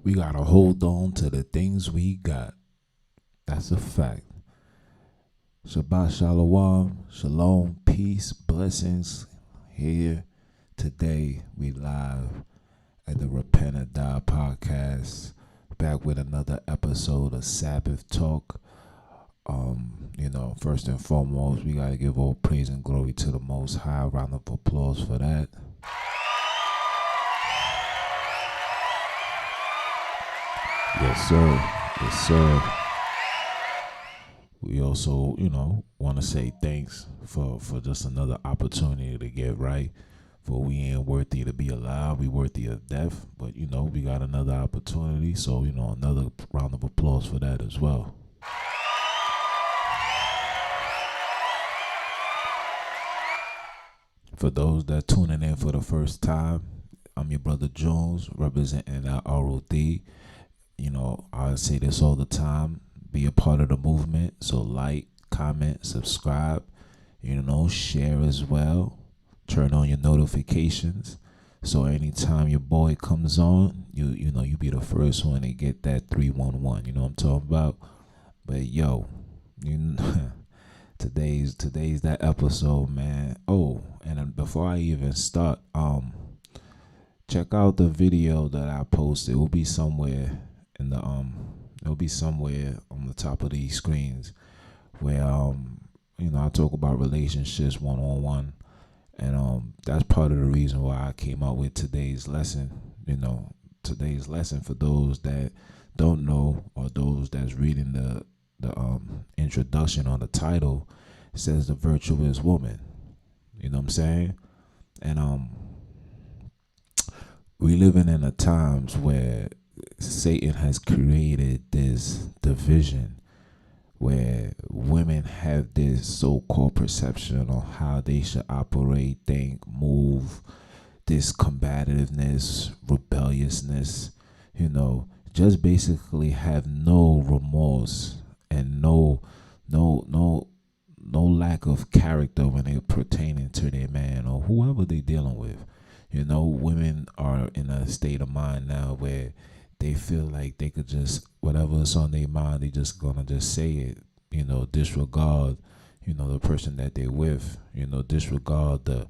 We gotta hold on to the things we got. That's a fact. Shabbat shalom, shalom, peace, blessings. Here today, we live at the Repent or Die podcast, back with another episode of Sabbath Talk. First and foremost, we gotta give all praise and glory to the Most High. Round of applause for that. Yes, sir. Yes, sir. We also, want to say thanks for just another opportunity to get right. For we ain't worthy to be alive, we worthy of death. But, we got another opportunity. So, another round of applause for that as well. For those that tuning in for the first time, I'm your brother Jones, representing our ROD. I say this all the time. Be a part of the movement. So like, comment, subscribe, share as well. Turn on your notifications. So anytime your boy comes on, you be the first one to get that 311. You know what I'm talking about? But today's that episode, man. Oh, and then before I even start, check out the video that I posted. It will be somewhere in the it'll be somewhere on the top of these screens where I talk about relationships one-on-one, and that's part of the reason why I came out with today's lesson. Today's lesson, for those that don't know or those that's reading the introduction on the title, it says the Virtuous Woman. You know what I'm saying? And we living in a times where Satan has created this division where women have this so-called perception on how they should operate, think, move, this combativeness, rebelliousness, just basically have no remorse and no lack of character when they're pertaining to their man or whoever they're dealing with. Women are in a state of mind now where they feel like they could just, whatever's on their mind, they just gonna just say it, disregard, the person that they're with, disregard the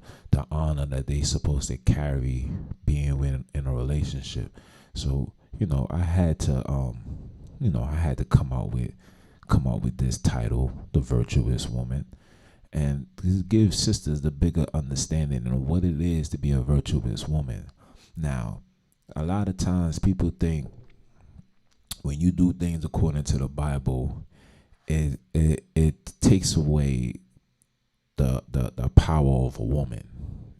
honor that they supposed to carry being in a relationship. So, I had to come out with this title, The Virtuous Woman, and give sisters the bigger understanding of what it is to be a virtuous woman. Now, a lot of times people think when you do things according to the Bible, it takes away the power of a woman.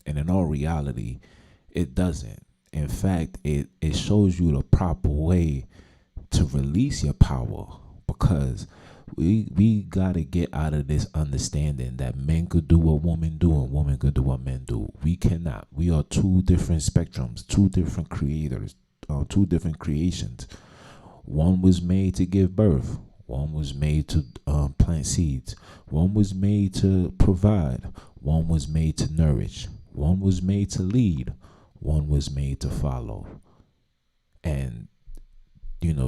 And in all reality, it doesn't. In fact, it shows you the proper way to release your power, because we got to get out of this understanding that men could do what women do and women could do what men do. We cannot. We are two different spectrums, two different creators, two different creations. One was made to give birth. One was made to plant seeds. One was made to provide. One was made to nourish. One was made to lead. One was made to follow. And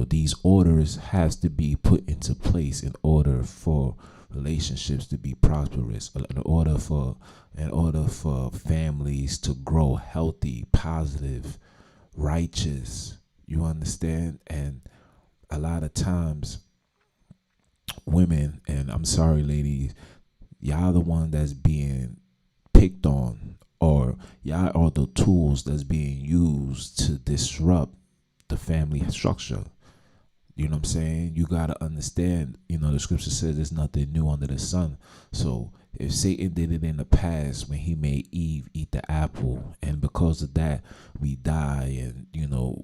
these orders has to be put into place in order for relationships to be prosperous, in order for families to grow healthy, positive, righteous. You understand? And a lot of times women, and I'm sorry ladies, y'all the one that's being picked on, or y'all are the tools that's being used to disrupt the family structure. You know what I'm saying? You got to understand, the scripture says there's nothing new under the sun. So if Satan did it in the past when he made Eve eat the apple, and because of that we die, and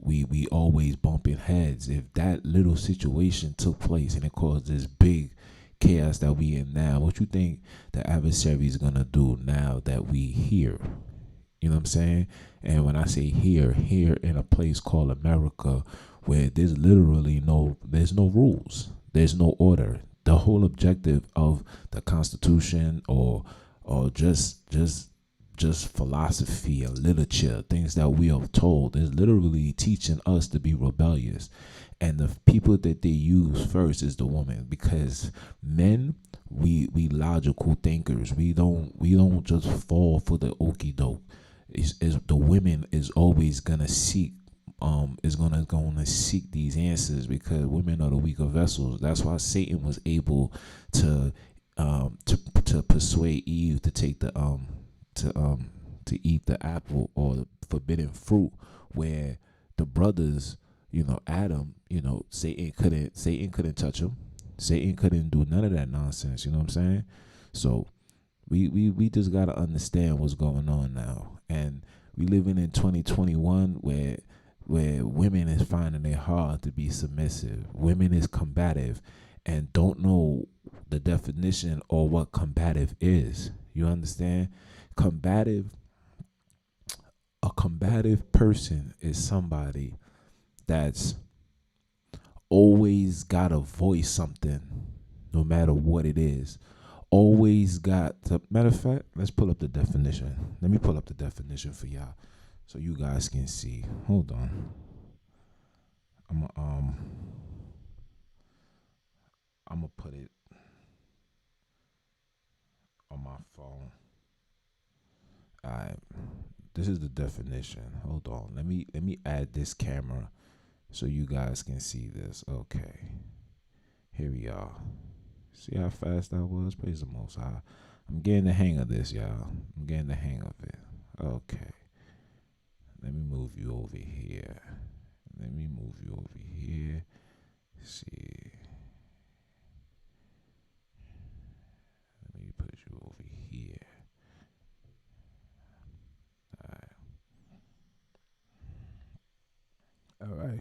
we always bumping heads, if that little situation took place and it caused this big chaos that we in now, what you think the adversary is gonna do now that we here? You know what I'm saying? And when I say here in a place called America, where there's literally there's no rules, there's no order. The whole objective of the Constitution or just just philosophy and literature, things that we are told. Is literally teaching us to be rebellious. And the people that they use first is the woman, because men, we logical thinkers. We don't just fall for the okie doke. Is the women is always gonna seek is gonna seek these answers, because women are the weaker vessels. That's why Satan was able to to persuade Eve to take the to eat the apple or the forbidden fruit, where the brothers, Adam, Satan couldn't touch him. Satan couldn't do none of that nonsense. You know what I'm saying? So we just gotta understand what's going on now, and we living in 2021 where women is finding it hard to be submissive. Women is combative, and don't know the definition or what combative is. You understand? Combative. A combative person is somebody that's always gotta voice something, no matter what it is. Always got to. Matter of fact, let's pull up the definition. Let me pull up the definition for y'all, so you guys can see. Hold on. I'm gonna put it on my phone. Alright. This is the definition. Hold on. Let me add this camera so you guys can see this. Okay. Here we are. See how fast I was? Praise the Most High. I'm getting the hang of this, y'all. I'm getting the hang of it. Okay. Let me move you over here. Let me move you over here. See. Let me put you over here. All right.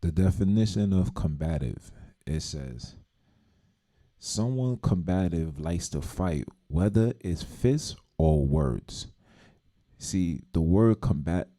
The definition of combative, it says, someone combative likes to fight, whether it's fists or words. See, the word combat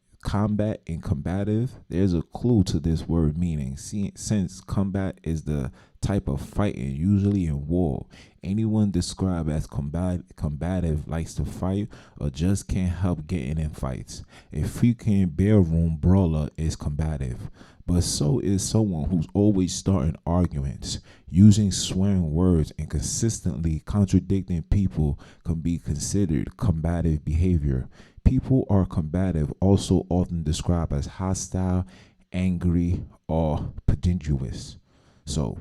and combative, there's a clue to this word meaning. See, since combat is the type of fighting usually in war, anyone described as combative likes to fight or just can't help getting in fights. A frequent bedroom brawler is combative, but so is someone who's always starting arguments, using swearing words, and consistently contradicting people can be considered combative behavior. People are combative, also often described as hostile, angry, or pretentious. So,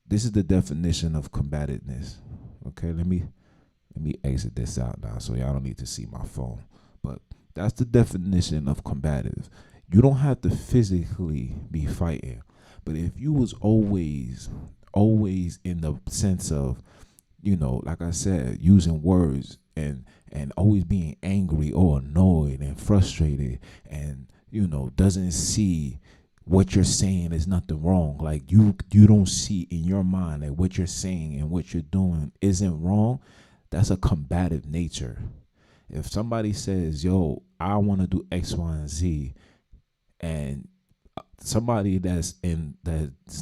this is the definition of combativeness. Okay, let me exit this out now, so y'all don't need to see my phone. But that's the definition of combative. You don't have to physically be fighting, but if you was always in the sense of, like I said, using words and always being angry or annoyed and frustrated, and doesn't see what you're saying is nothing wrong. Like you don't see in your mind that what you're saying and what you're doing isn't wrong. That's a combative nature. If somebody says, yo, I want to do X, Y, and Z, and somebody that's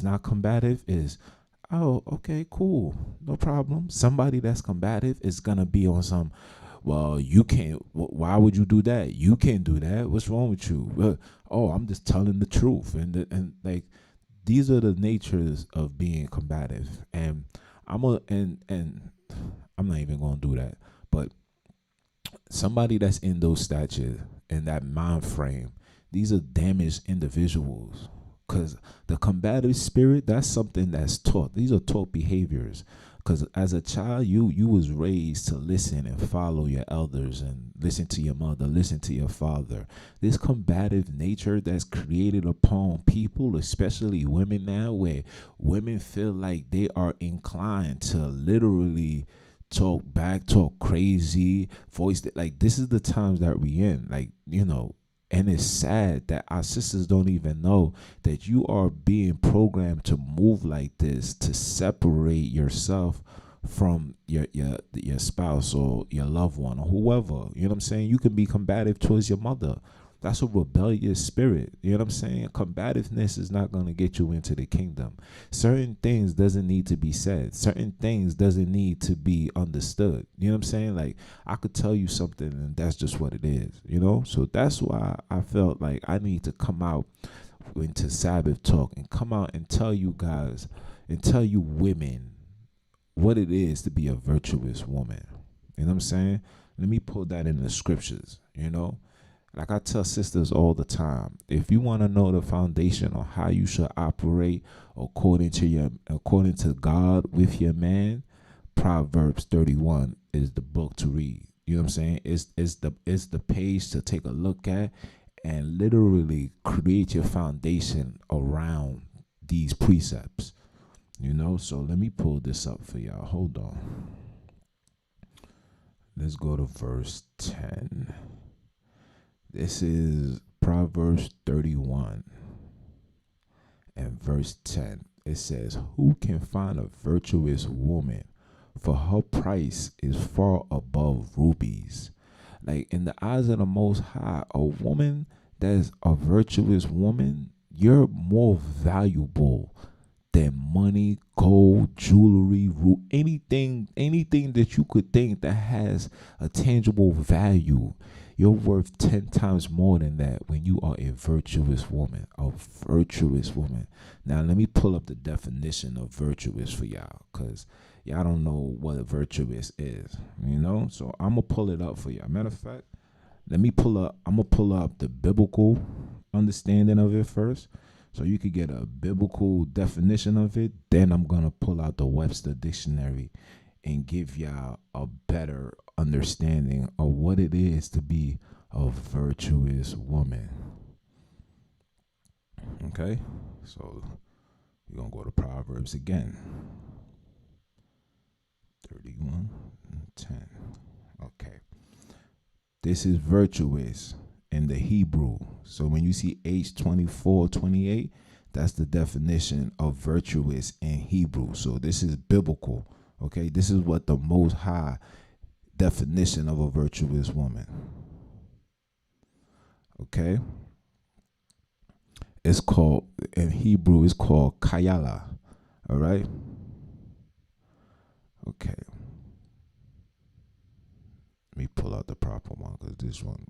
not combative is, oh, okay, cool, no problem. Somebody that's combative is gonna be on some, well, you can't, why would you do that? You can't do that. What's wrong with you? Oh, I'm just telling the truth. And like, these are the natures of being combative. And I'm not even gonna do that. But somebody that's in those statures, in that mind frame, these are damaged individuals. Because the combative spirit, that's something that's taught. These are taught behaviors. Because as a child, you was raised to listen and follow your elders and listen to your mother, listen to your father. This combative nature that's created upon people, especially women now, where women feel like they are inclined to literally talk back, talk crazy, voice that, like, this is the times that we in, like, and it's sad that our sisters don't even know that you are being programmed to move like this, to separate yourself from your spouse or your loved one or whoever. You know what I'm saying? You can be combative towards your mother. That's a rebellious spirit. You know what I'm saying? Combativeness is not going to get you into the kingdom. Certain things doesn't need to be said. Certain things doesn't need to be understood. You know what I'm saying? Like, I could tell you something and that's just what it is, you know? So that's why I felt like I need to come out into Sabbath talk and come out and tell you guys and tell you women what it is to be a virtuous woman. You know what I'm saying? Let me pull that in the scriptures, you know? Like I tell sisters all the time, if you want to know the foundation on how you should operate according to God with your man, Proverbs 31 is the book to read. You know what I'm saying? It's the page to take a look at and literally create your foundation around these precepts. You know, so let me pull this up for y'all. Hold on. Let's go to verse 10. This is Proverbs 31 and verse 10. It says, "Who can find a virtuous woman? For her price is far above rubies." Like, in the eyes of the Most High, a woman that is a virtuous woman, you're more valuable than money, gold, jewelry, anything that you could think that has a tangible value. You're worth 10 times more than that when you are a virtuous woman. A virtuous woman. Now, let me pull up the definition of virtuous for y'all, because y'all don't know what a virtuous is, you know? So I'm going to pull it up for y'all. Matter of fact, I'm going to pull up the biblical understanding of it first, so you could get a biblical definition of it. Then I'm going to pull out the Webster Dictionary and give y'all a better understanding of what it is to be a virtuous woman. Okay? So we're going to go to Proverbs again. 31 and 10. Okay. This is virtuous in the Hebrew. So when you see H2428, that's the definition of virtuous in Hebrew. So this is biblical. Okay, this is what the Most High definition of a virtuous woman. Okay, it's called, in Hebrew, it's called kayala. All right. Okay. Let me pull out the proper one, because this one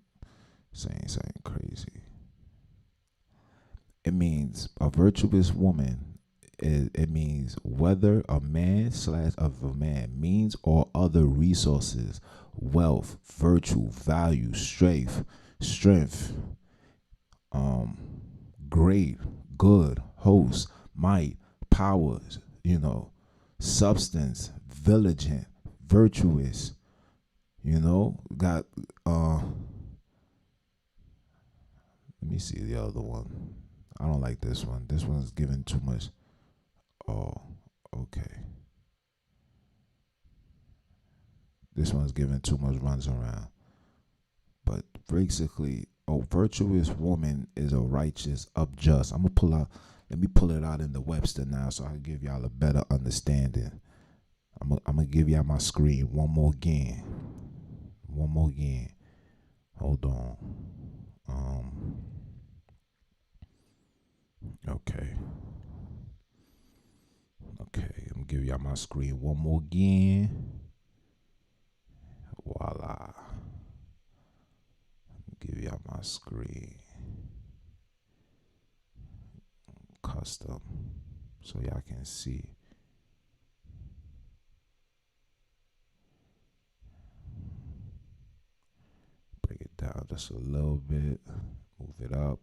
saying something crazy. It means a virtuous woman. It means whether a man / of a man means or other resources, wealth, virtue, value, strength, great, good, host, might, powers, you know, substance, vigilant, virtuous, you know, got let me see the other one. I don't like this one. This one's giving too much. Oh, okay. This one's giving too much runs around. But basically, a virtuous woman is a righteous, upjust. Let me pull it out in the Webster now so I can give y'all a better understanding. I'm gonna give y'all my screen one more again. Hold on. Okay. I'm gonna give y'all my screen one more again. Voila. Give y'all my screen. Custom. So y'all can see. Break it down just a little bit. Move it up.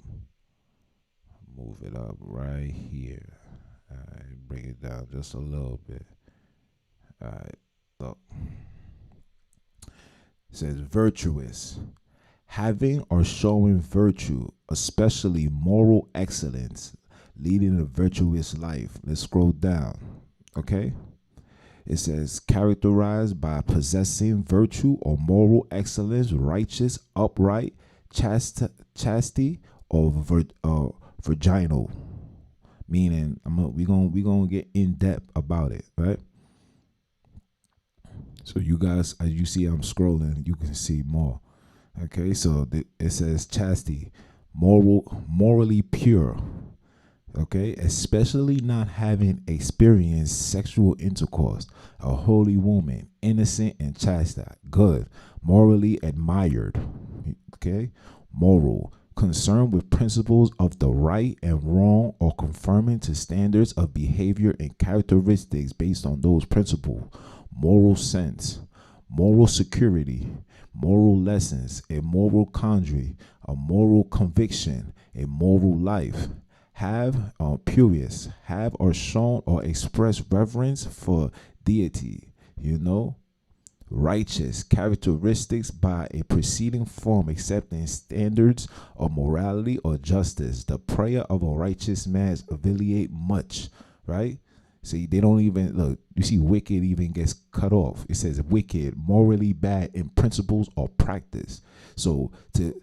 Right here. Alright, bring it down just a little bit. Alright, look. It says virtuous. Having or showing virtue, especially moral excellence, leading a virtuous life. Let's scroll down. Okay? It says characterized by possessing virtue or moral excellence, righteous, upright, chastity, or virginal. Meaning, we gonna get in depth about it, right? So you guys, as you see, I'm scrolling. You can see more. Okay, so it says chastity, morally pure. Okay, especially not having experienced sexual intercourse, a holy woman, innocent and chaste, good, morally admired. Okay, moral, concerned with principles of the right and wrong or conforming to standards of behavior and characteristics based on those principles, moral sense, moral security, moral lessons, a moral conduit, a moral conviction, a moral life. Have purious, have or shown or expressed reverence for deity, you know, righteous characteristics by a preceding form accepting standards of morality or justice. The prayer of a righteous man alleviate much, right? See, they don't even look. You see, wicked even gets cut off. It says wicked, morally bad in principles or practice. So to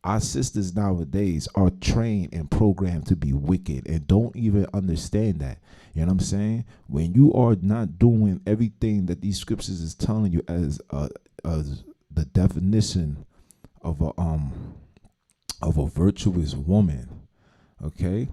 our sisters nowadays are trained and programmed to be wicked and don't even understand that. You know what I'm saying? When you are not doing everything that these scriptures is telling you as the definition of a virtuous woman, okay?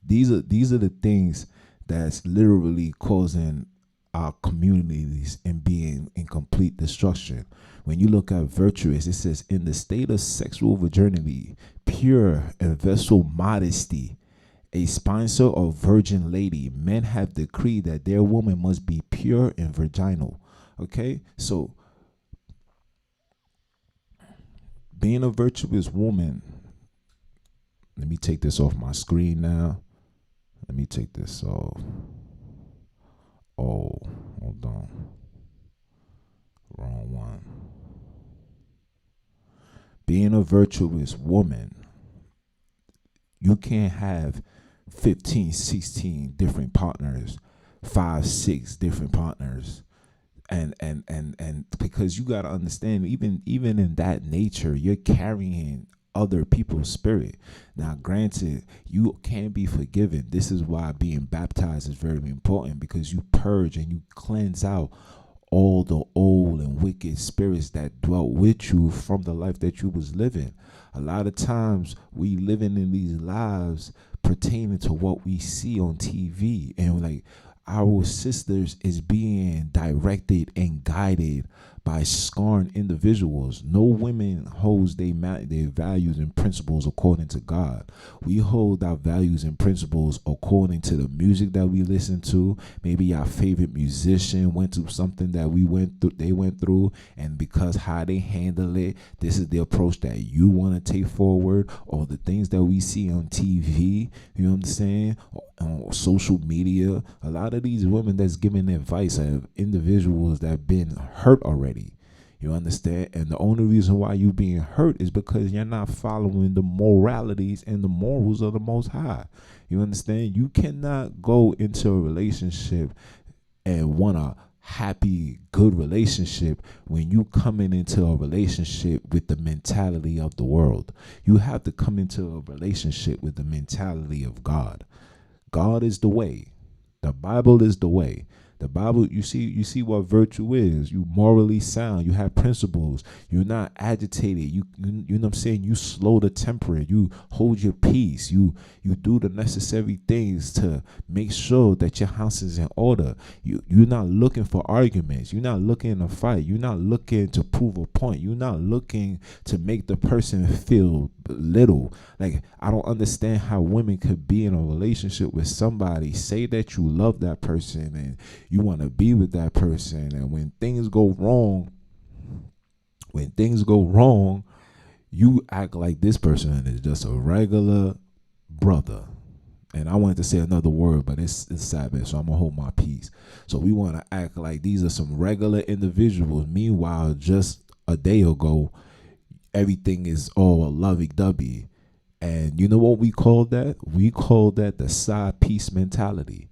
These are the things that's literally causing our communities and being in complete destruction. When you look at virtuous, it says in the state of sexual virginity, pure and vessel modesty, a sponsor or virgin lady, men have decreed that their woman must be pure and virginal. Okay, so being a virtuous woman, let me take this off my screen now. Let me take this off. Oh, hold on. Wrong one. Being a virtuous woman, you can't have 15, 16 different partners, 5, 6 different partners. And because you got to understand, even in that nature, you're carrying other people's spirit. Now granted, you can be forgiven. This is why being baptized is very important, because you purge and you cleanse out all the old and wicked spirits that dwelt with you from the life that you was living. A lot of times we living in these lives pertaining to what we see on TV, and like our sisters is being directed and guided by scorned individuals. No women holds their values and principles according to God. We hold our values and principles according to the music that we listen to. Maybe our favorite musician went through something that they went through, and because how they handle it, this is the approach that you want to take forward. Or the things that we see on TV, you know what I'm saying, on social media. A lot of these women that's giving advice are individuals that have been hurt already. You understand? And the only reason why you being hurt is because you're not following the moralities and the morals of the Most High. You understand? You cannot go into a relationship and want a happy, good relationship when you coming into a relationship with the mentality of the world. You have to come into a relationship with the mentality of God. God is the way. The Bible is the way. The Bible, you see what virtue is. You morally sound. You have principles. You're not agitated. You know what I'm saying? You slow the temper. You hold your peace. You do the necessary things to make sure that your house is in order. You're not looking for arguments. You're not looking to fight. You're not looking to prove a point. You're not looking to make the person feel little. Like, I don't understand how women could be in a relationship with somebody, say that you love that person and you want to be with that person, and when things go wrong, you act like this person is just a regular brother. And I wanted to say another word, but it's Sabbath, so I'm gonna hold my peace. So we want to act like these are some regular individuals. Meanwhile, just a day ago, everything is all lovey-dovey. And you know what we call that? We call that the side piece mentality.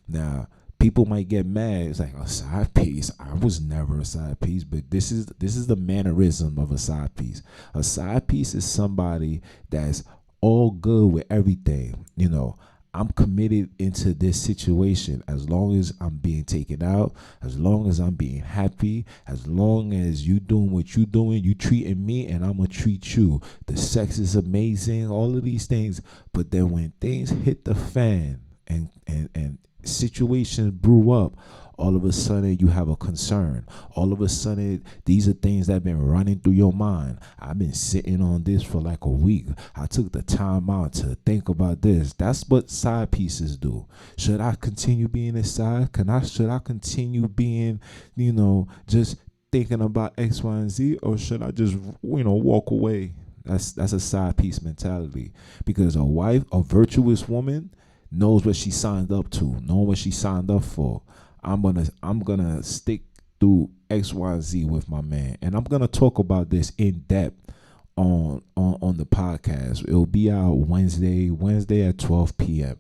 Now, people might get mad. It's like, a side piece? I was never a side piece. But this is the mannerism of a side piece. A side piece is somebody that's all good with everything. You know, I'm committed into this situation as long as I'm being taken out, as long as I'm being happy, as long as you doing what you doing, you treating me and I'm gonna treat you. The sex is amazing, all of these things. But then when things hit the fan and situations brew up, all of a sudden you have a concern. All of a sudden, these are things that have been running through your mind. I've been sitting on this for like a week. I took the time out to think about this. That's what side pieces do. Should I continue being a side? Should I continue being, just thinking about X, Y, and Z, or should I just, walk away? That's a side piece mentality. Because a wife, a virtuous woman, knows what she signed up to, knows what she signed up for. I'm gonna stick through X, Y, Z with my man, and I'm gonna talk about this in depth on the podcast. It'll be out Wednesday at 12 p.m.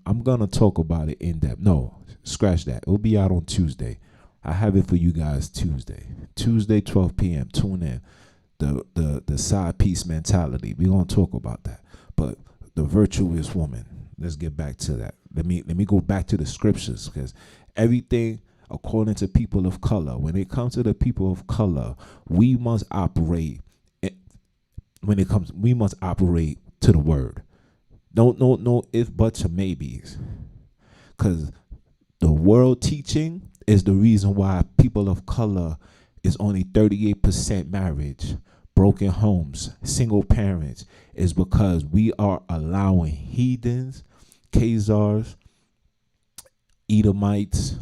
I'm gonna talk about it in depth. No, scratch that. It'll be out on Tuesday. I have it for you guys Tuesday 12 p.m. Tune in. The side piece mentality. We're gonna talk about that. But the virtuous woman. Let's get back to that. Let me go back to the scriptures, because everything according to people of color, when it comes to the people of color, we must operate we must operate to the word. No if, buts, or maybes. Because the world teaching is the reason why people of color is only 38% marriage, broken homes, single parents, is because we are allowing heathens, Khazars, Edomites,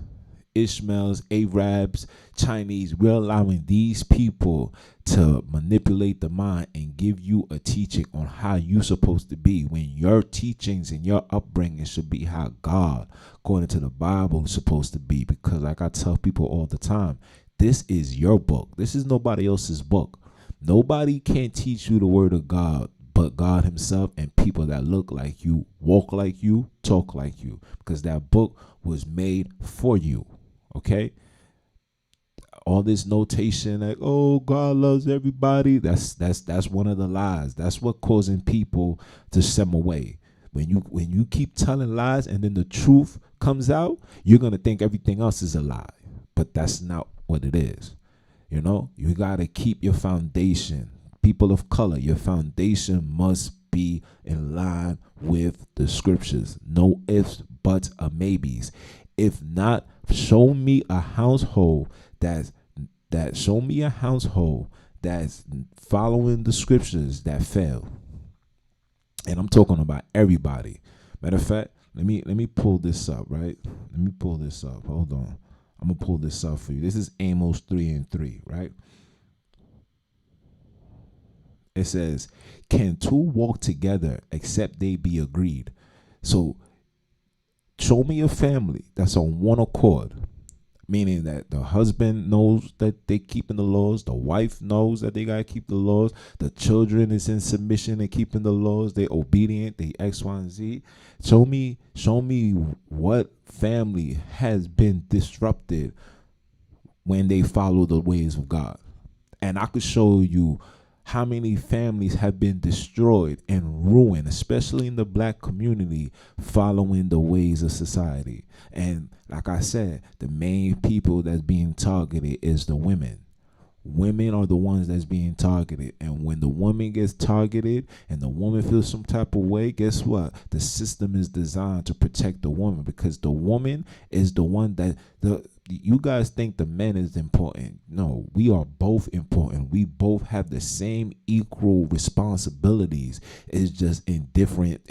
Ishmaels, Arabs, Chinese. We're allowing these people to manipulate the mind and give you a teaching on how you're supposed to be, when your teachings and your upbringing should be how God, according to the Bible, is supposed to be. Because like I tell people all the time, this is your book. This is nobody else's book. Nobody can teach you the word of God but God himself and people that look like you, walk like you, talk like you, because that book was made for you. Okay? All this notation like, oh, God loves everybody, that's one of the lies. That's what causing people to stem away. When you keep telling lies and then the truth comes out, you're gonna think everything else is a lie. But that's not what it is. You gotta keep your foundation. People of color, your foundation must be in line with the scriptures. No ifs, buts, or maybes. If not, show me a household that's following the scriptures that fail. And I'm talking about everybody. Matter of fact, let me pull this up, right? Let me pull this up. Hold on. I'm gonna pull this up for you. This is Amos 3:3, right? It says, can two walk together except they be agreed? So show me a family that's on one accord, meaning that the husband knows that they keeping the laws, the wife knows that they gotta keep the laws, the children is in submission and keeping the laws, they obedient, they X, Y, and Z. Show me what family has been disrupted when they follow the ways of God. And I could show you how many families have been destroyed and ruined, especially in the black community, following the ways of society. And like I said, the main people that's being targeted is the women. Women are the ones that's being targeted. And when the woman gets targeted and the woman feels some type of way, guess what? The system is designed to protect the woman, because the woman is the one that you guys think the man is important. No, we are both important. We both have the same equal responsibilities. It's just in different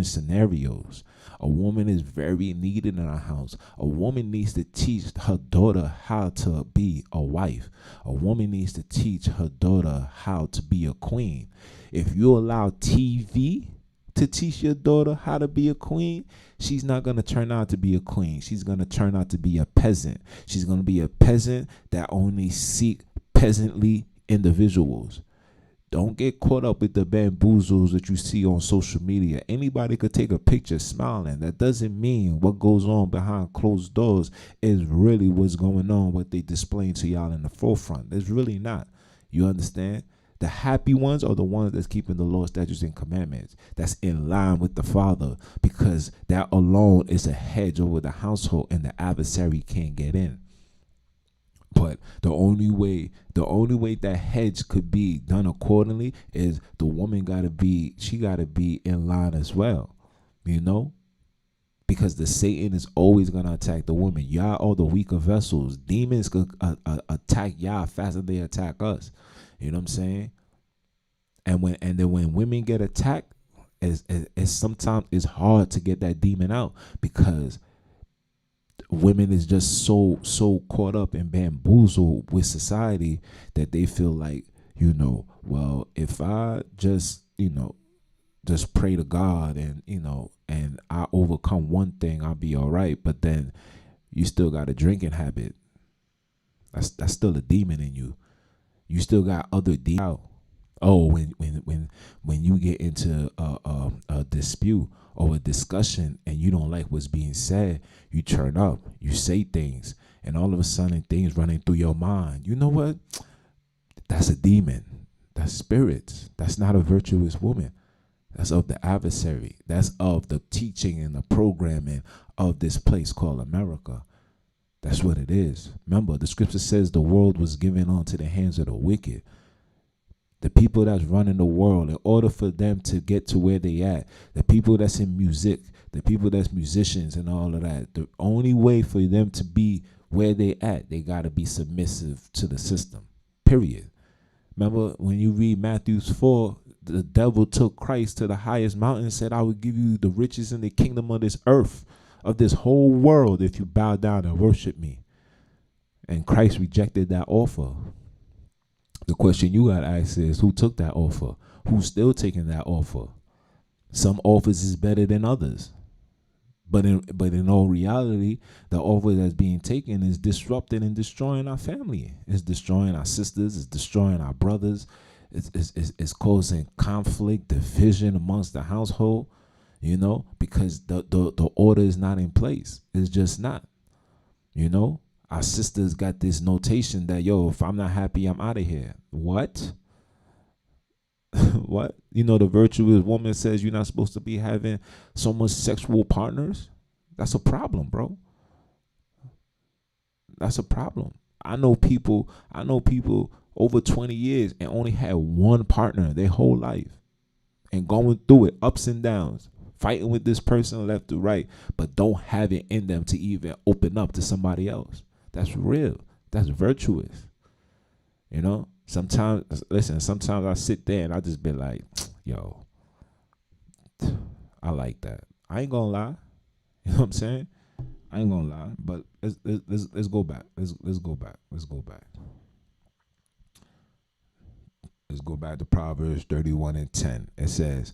scenarios. A woman is very needed in our house. A woman needs to teach her daughter how to be a wife. A woman needs to teach her daughter how to be a queen. If you allow TV to teach your daughter how to be a queen, she's not going to turn out to be a queen. She's going to turn out to be a peasant. She's going to be a peasant that only seek peasantly individuals. Don't get caught up with the bamboozles that you see on social media. Anybody could take a picture smiling. That doesn't mean what goes on behind closed doors is really what's going on, what they displaying to y'all in the forefront. It's really not. You understand? The happy ones are the ones that's keeping the law, statutes, and commandments. That's in line with the Father, because that alone is a hedge over the household, and the adversary can't get in. But the only way that hedge could be done accordingly is the woman gotta be in line as well, you know, because the Satan is always gonna attack the woman. Y'all are the weaker vessels. Demons could attack y'all faster than they attack us. You know what I'm saying? And then when women get attacked, it's sometimes it's hard to get that demon out, because women is just so caught up and bamboozled with society that they feel like, well, if I just just pray to God, and and I overcome one thing, I'll be all right. But then you still got a drinking habit. That's still a demon in you. You still got other demons. Oh, when you get into a dispute or a discussion and you don't like what's being said, you turn up, you say things, and all of a sudden things running through your mind. You know what? That's a demon. That's spirits. That's not a virtuous woman. That's of the adversary. That's of the teaching and the programming of this place called America. That's what it is. Remember, the scripture says the world was given onto the hands of the wicked. The people that's running the world, in order for them to get to where they at, the people that's in music, the people that's musicians and all of that, the only way for them to be where they at, they got to be submissive to the system, period. Remember, when you read Matthew 4, the devil took Christ to the highest mountain and said, I will give you the riches in the kingdom of this earth, of this whole world, if you bow down and worship me. And Christ rejected that offer. The question you got to ask is, who took that offer? Who's still taking that offer? Some offers is better than others. But in all reality, the offer that's being taken is disrupting and destroying our family. It's destroying our sisters. It's destroying our brothers. It's causing conflict, division amongst the household, because the order is not in place. It's just not, Our sisters got this notation that, if I'm not happy, I'm out of here. What? What? The virtuous woman says you're not supposed to be having so much sexual partners. That's a problem, bro. That's a problem. I know people over 20 years and only had one partner their whole life, and going through it, ups and downs, fighting with this person left to right, but don't have it in them to even open up to somebody else. That's real. That's virtuous. Sometimes I sit there and I just be like, yo, I like that. I ain't gonna lie. You know what I'm saying? I ain't gonna lie. But let's go back. Let's go back. Let's go back. Let's go back to Proverbs 31:10. It says,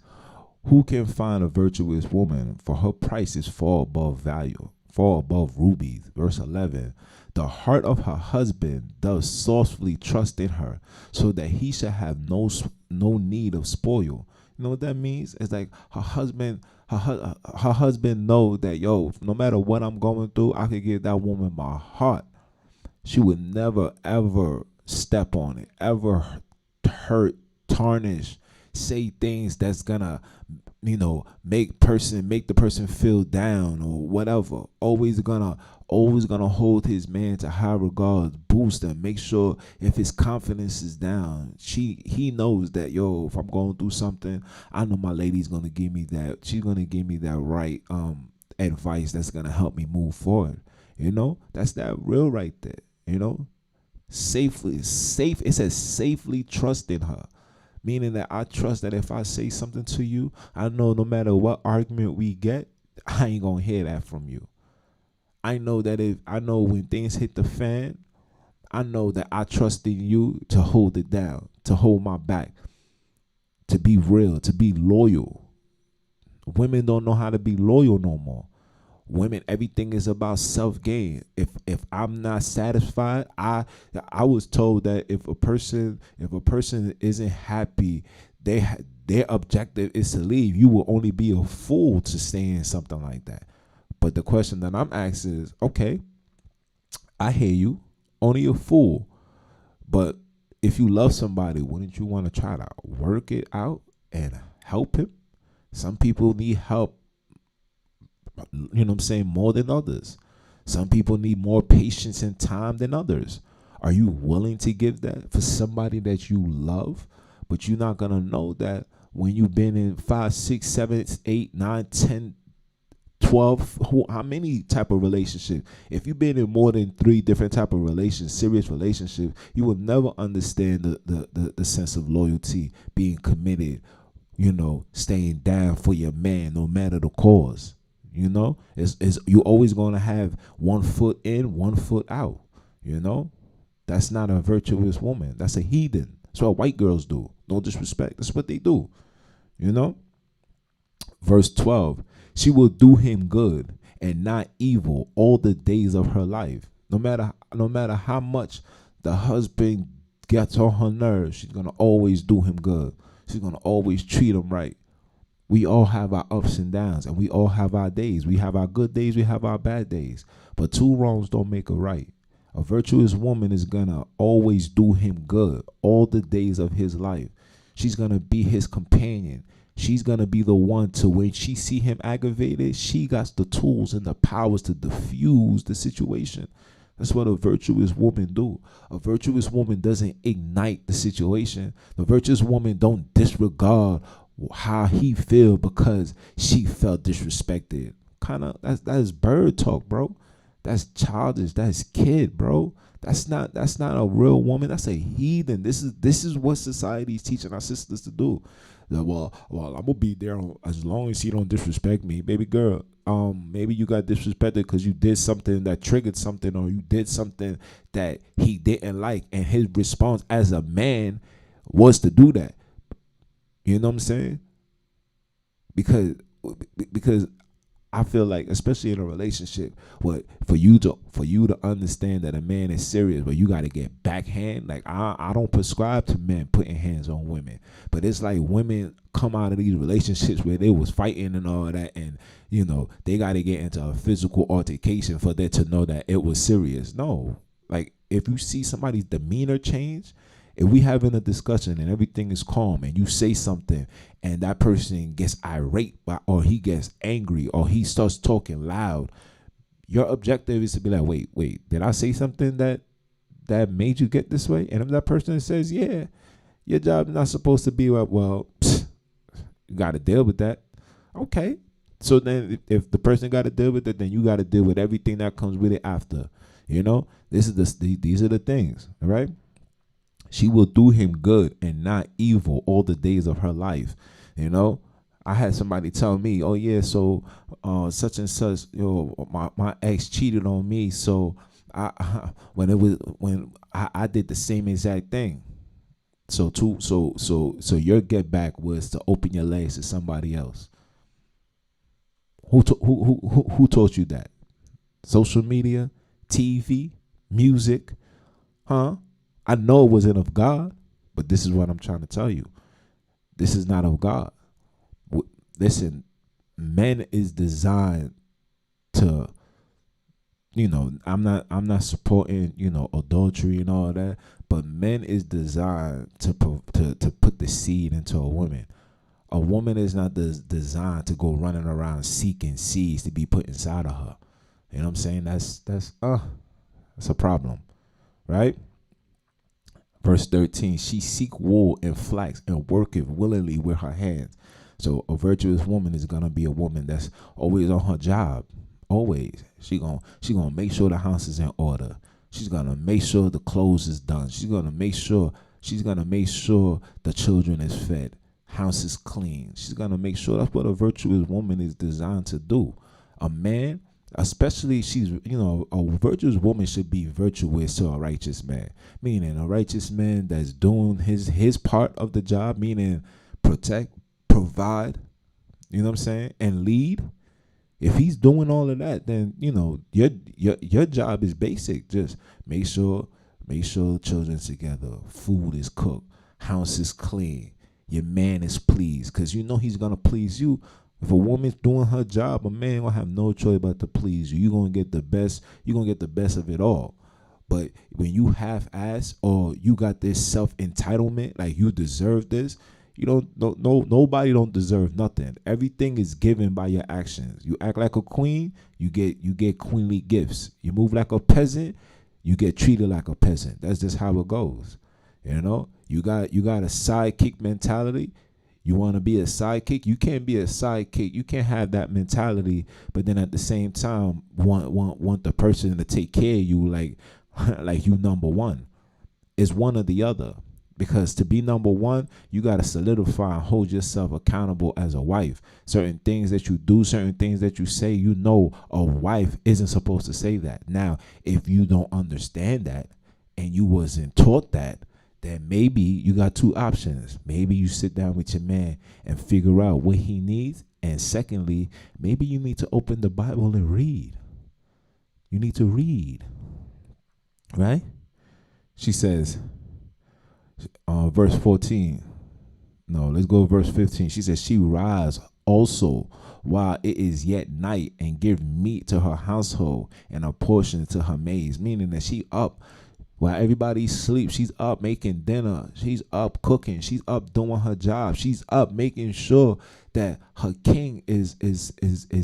who can find a virtuous woman? For her price is far above value, far above rubies. Verse 11. The heart of her husband does softly trust in her, so that he shall have no need of spoil. You know what that means? It's like her husband know that, no matter what I'm going through, I could give that woman my heart. She would never ever step on it, ever hurt, tarnish, say things that's gonna make the person feel down or whatever. Always gonna hold his man to high regards, boost him, make sure if his confidence is down, he knows that, if I'm going through something, I know my lady's gonna give me that. She's gonna give me that right advice that's gonna help me move forward. That's that real right there. Safely, safe. It says safely trust in her. Meaning that I trust that if I say something to you, I know no matter what argument we get, I ain't gonna hear that from you. I know when things hit the fan, I know that I trust in you to hold it down, to hold my back, to be real, to be loyal. Women don't know how to be loyal no more. Women, everything is about self-gain. If I'm not satisfied, I was told that if a person isn't happy, their objective is to leave. You will only be a fool to stay in something like that. But the question that I'm asking is, okay, I hear you, only a fool, but if you love somebody, wouldn't you want to try to work it out and help him? Some people need help, you know what I'm saying, more than others. Some people need more patience and time than others. Are you willing to give that for somebody that you love? But you're not gonna know that when you've been in 5, 6, 7, 8, 9, 10, 12, how many type of relationship? If you've been in more than 3 different type of relations, serious relationships, you will never understand the sense of loyalty, being committed, staying down for your man no matter the cause. It's you always gonna have one foot in, one foot out. That's not a virtuous woman. That's a heathen. That's what white girls do. No disrespect. That's what they do. Verse 12. She will do him good and not evil all the days of her life. No matter how much the husband gets on her nerves, she's gonna always do him good. She's gonna always treat him right. We all have our ups and downs, and we all have our days. We have our good days, we have our bad days. But 2 wrongs don't make a right. A virtuous woman is gonna always do him good all the days of his life. She's gonna be his companion. She's gonna be the one to, when she see him aggravated, she got the tools and the powers to diffuse the situation. That's what a virtuous woman do. A virtuous woman doesn't ignite the situation. The virtuous woman don't disregard how he feel because she felt disrespected. That's bird talk, bro. That's childish. That's kid, bro. That's not a real woman. That's a heathen. This is what society is teaching our sisters to do. Well, I'm gonna be there as long as he don't disrespect me, baby girl. Maybe you got disrespected because you did something that triggered something, or you did something that he didn't like, and his response as a man was to do that. You know what I'm saying? Because I feel like, especially in a relationship, for you to understand that a man is serious, but you got to get backhand. Like I don't prescribe to men putting hands on women, but it's like women come out of these relationships where they was fighting and all that, and they got to get into a physical altercation for them to know that it was serious. No, like if you see somebody's demeanor change. If we having a discussion and everything is calm and you say something and that person gets irate or he gets angry or he starts talking loud, your objective is to be like, wait, did I say something that made you get this way? And if that person says, yeah, your job is not supposed to be like, well, you got to deal with that. Okay. So then if the person got to deal with it, then you got to deal with everything that comes with it after. These are the things, all right? She will do him good and not evil all the days of her life. I had somebody tell me, oh yeah, so such and such, my ex cheated on me, so I did the same exact thing. So your get back was to open your legs to somebody else. Who taught you that? Social media, TV, music, huh? I know it wasn't of God, but this is what I'm trying to tell you. This is not of God. Listen, man is designed to, I'm not supporting, adultery and all that, but men is designed to put the seed into a woman. A woman is not designed to go running around seeking seeds to be put inside of her. You know what I'm saying? That's a problem, right? Verse 13, she seek wool and flax and worketh willingly with her hands. So a virtuous woman is gonna be a woman that's always on her job. Always. She gonna make sure the house is in order. She's gonna make sure the clothes is done. She's gonna make sure the children is fed. House is clean. She's gonna make sure. That's what a virtuous woman is designed to do. A man, especially a virtuous woman should be virtuous to a righteous man, meaning a righteous man that's doing his part of the job, meaning protect, provide, you know what I'm saying, and lead. If he's doing all of that, then your job is basic. Just make sure the children's together, food is cooked, house is clean, your man is pleased, because he's gonna please you. If a woman's doing her job, a man gonna have no choice but to please you. You're gonna get the best of it all. But when you half ass or you got this self entitlement, like you deserve this, you don't no nobody don't deserve nothing. Everything is given by your actions. You act like a queen, you get queenly gifts. You move like a peasant, you get treated like a peasant. That's just how it goes. You got a sidekick mentality. You want to be a sidekick? You can't be a sidekick. You can't have that mentality, but then at the same time want the person to take care of you like like you number one. It's one or the other. Because to be number one, you got to solidify and hold yourself accountable as a wife. Certain things that you do, certain things that you say, a wife isn't supposed to say that. Now, if you don't understand that and you wasn't taught that, then maybe you got two options. Maybe you sit down with your man and figure out what he needs. And secondly, maybe you need to open the Bible and read. You need to read, right? She says, verse 14. No, let's go verse 15. She says, she rise also while it is yet night and give meat to her household and a portion to her maids. Meaning that she up while everybody sleeps. She's up making dinner. She's up cooking. She's up doing her job. She's up making sure that her king is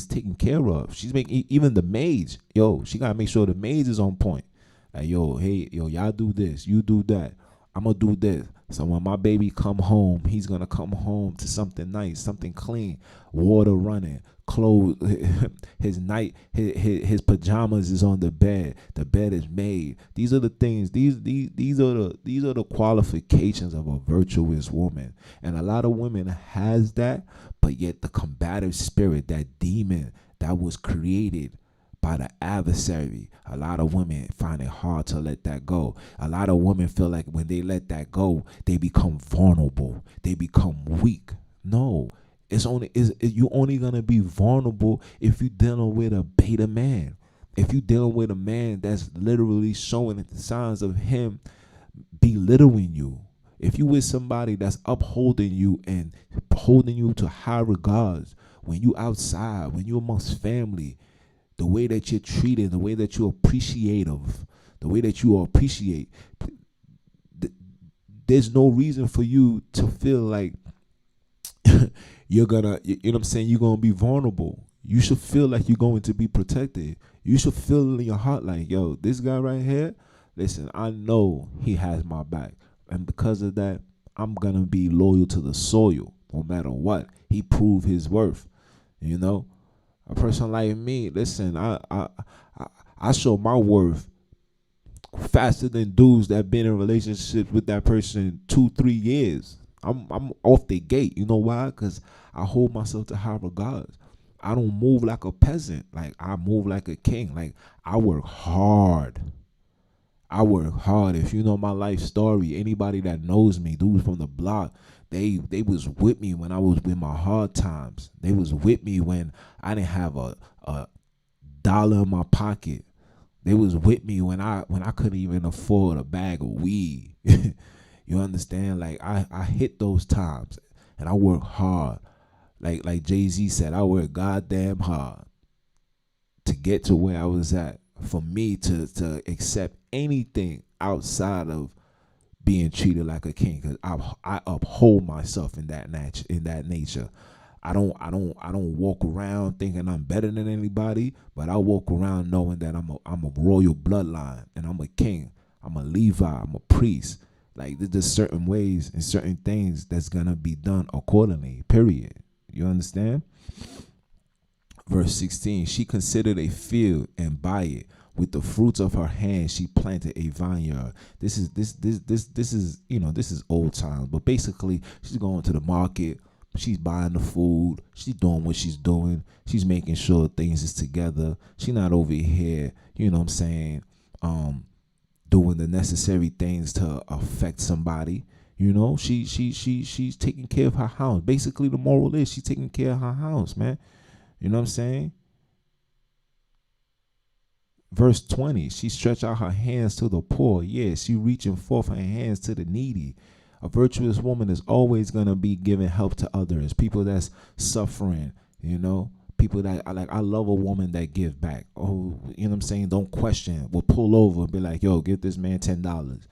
taken care of. She's making even the maids. She gotta make sure the maids is on point. Like, hey, y'all do this, you do that. I'm gonna do this. So when my baby come home, he's gonna come home to something nice, something clean, water running, clothes. His pajamas is on the bed. The bed is made. These are the things. These are the qualifications of a virtuous woman. And a lot of women has that, but yet the combative spirit, that demon that was created by the adversary, a lot of women find it hard to let that go. A lot of women feel like when they let that go, they become vulnerable. They become weak. No, you only gonna be vulnerable if you're dealing with a beta man. If you're dealing with a man that's literally showing the signs of him belittling you. If you with somebody that's upholding you and holding you to high regards, when you outside, when you amongst family, the way that you're treated, the way that you're appreciative, the way that you appreciate, there's no reason for you to feel like you're gonna, you know what I'm saying, you're gonna be vulnerable. You should feel like you're going to be protected. You should feel in your heart like, this guy right here, listen, I know he has my back. And because of that, I'm gonna be loyal to the soil no matter what. He proved his worth, A person like me, listen, I show my worth faster than dudes that been in relationships with that person 2-3 years. I'm off the gate. You know why? Because I hold myself to high regards. I don't move like a peasant. Like, I move like a king. Like, I work hard. If you know my life story, anybody that knows me, dudes from the block, they was with me when I was with my hard times. They was with me when I didn't have a dollar in my pocket. They was with me when I couldn't even afford a bag of weed. You understand? Like, I hit those times and I work hard. Like Jay-Z said, I work goddamn hard to get to where I was at. For me to accept anything outside of being treated like a king, because I uphold myself in that nature. I don't walk around thinking I'm better than anybody, but I walk around knowing that I'm a royal bloodline and I'm a king. I'm a Levi. I'm a priest. Like, there's certain ways and certain things that's gonna be done accordingly. Period. You understand? Verse 16, she considered a field and buy it. With the fruits of her hands, she planted a vineyard. This is old times, but basically, she's going to the market. She's buying the food. She's doing what she's doing. She's making sure things is together. She's not over here, doing the necessary things to affect somebody. She's taking care of her house. Basically, the moral is she's taking care of her house, man. You know what I'm saying? Verse 20, she stretched out her hands to the poor. Yeah, she reaching forth her hands to the needy. A virtuous woman is always going to be giving help to others, people that's suffering, people that I love a woman that give back. Oh, you know what I'm saying? Don't question. Will pull over and be like, yo, give this man $10.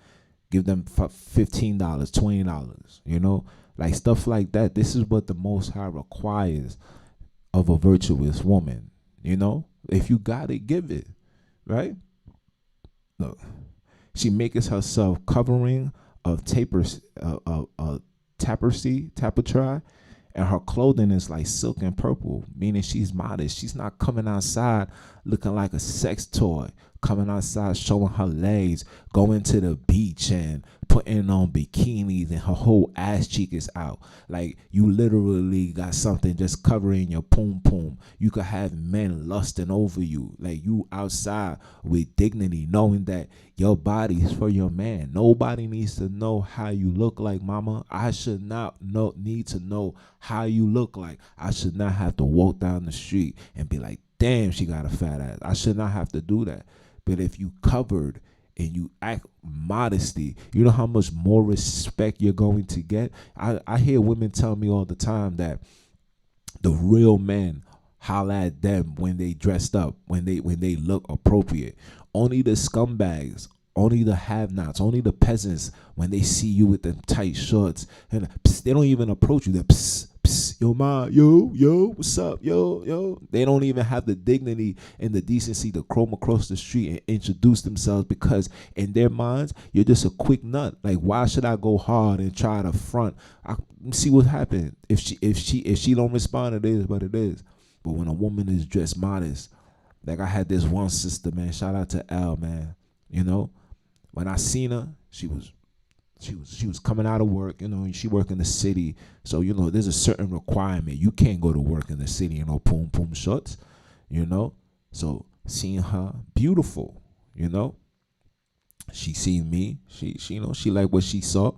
Give them $15, $20. You know, like stuff like that. This is what the Most High requires of a virtuous woman. You know, if you got it, give it. Right? Look, she makes herself covering of tapestry, and her clothing is like silk and purple, meaning she's modest. She's not coming outside looking like a sex toy, coming outside showing her legs, going to the beach and putting on bikinis and her whole ass cheek is out. Like, you literally got something just covering your poom poom. You could have men lusting over you. Like, you outside with dignity, knowing that your body is for your man. Nobody needs to know how you look like, mama. I should not need to know how you look like. I should not have to walk down the street and be like, damn, she got a fat ass. I should not have to do that. But if you covered and you act modesty, you know how much more respect you're going to get. I hear women tell me all the time that the real men holler at them when they dressed up, when they look appropriate. Only the scumbags, only the have-nots, only the peasants, when they see you with them tight shorts, and they don't even approach you. They're psst, psst, yo, ma, yo, what's up, yo. They don't even have the dignity and the decency to chrome across the street and introduce themselves, because in their minds, you're just a quick nut. Like, why should I go hard and try to front? See what happened. If she don't respond, it is what it is. But when a woman is dressed modest, like I had this one sister, man, shout out to L, man. You know, when I seen her, she was coming out of work. You know, she work in the city, so you know there's a certain requirement. You can't go to work in the city in no poom poom shorts. You know, so seeing her, beautiful. You know, she seen me. She you know, she liked what she saw,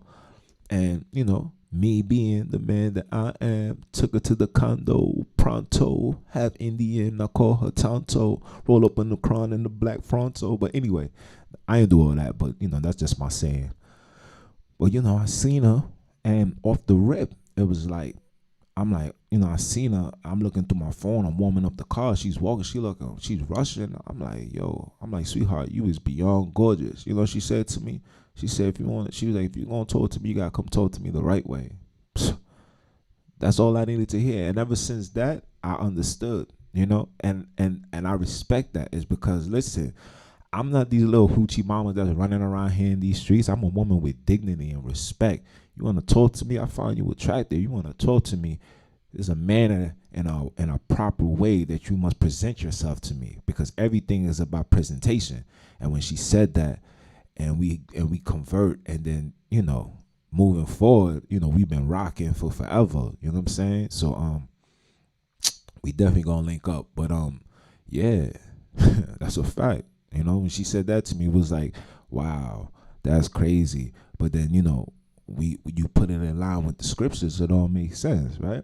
and you know, me being the man that I am, took her to the condo pronto, half Indian, I call her Tonto, roll up in the crown in the black fronto. But anyway, I ain't do all that, but you know, that's just my saying. But you know, I seen her, and off the rip, it was like, I'm like, you know, I seen her, I'm looking through my phone, I'm warming up the car, she's walking, she's rushing. I'm like, sweetheart, you is beyond gorgeous. You know, she said to me, she said, if you're gonna talk to me, you gotta come talk to me the right way. That's all I needed to hear. And ever since that, I understood, you know, and I respect that. Is because, listen, I'm not these little hoochie mamas that's running around here in these streets. I'm a woman with dignity and respect. You want to talk to me, I find you attractive. You want to talk to me, there's a manner and a proper way that you must present yourself to me, because everything is about presentation. And when she said that, and we convert, and then, you know, moving forward, you know, we've been rocking for forever. You know what I'm saying? So we definitely gonna link up. But yeah, that's a fact. You know, when she said that to me, it was like, wow, that's crazy. But then, you know, you put it in line with the scriptures, it all makes sense, right?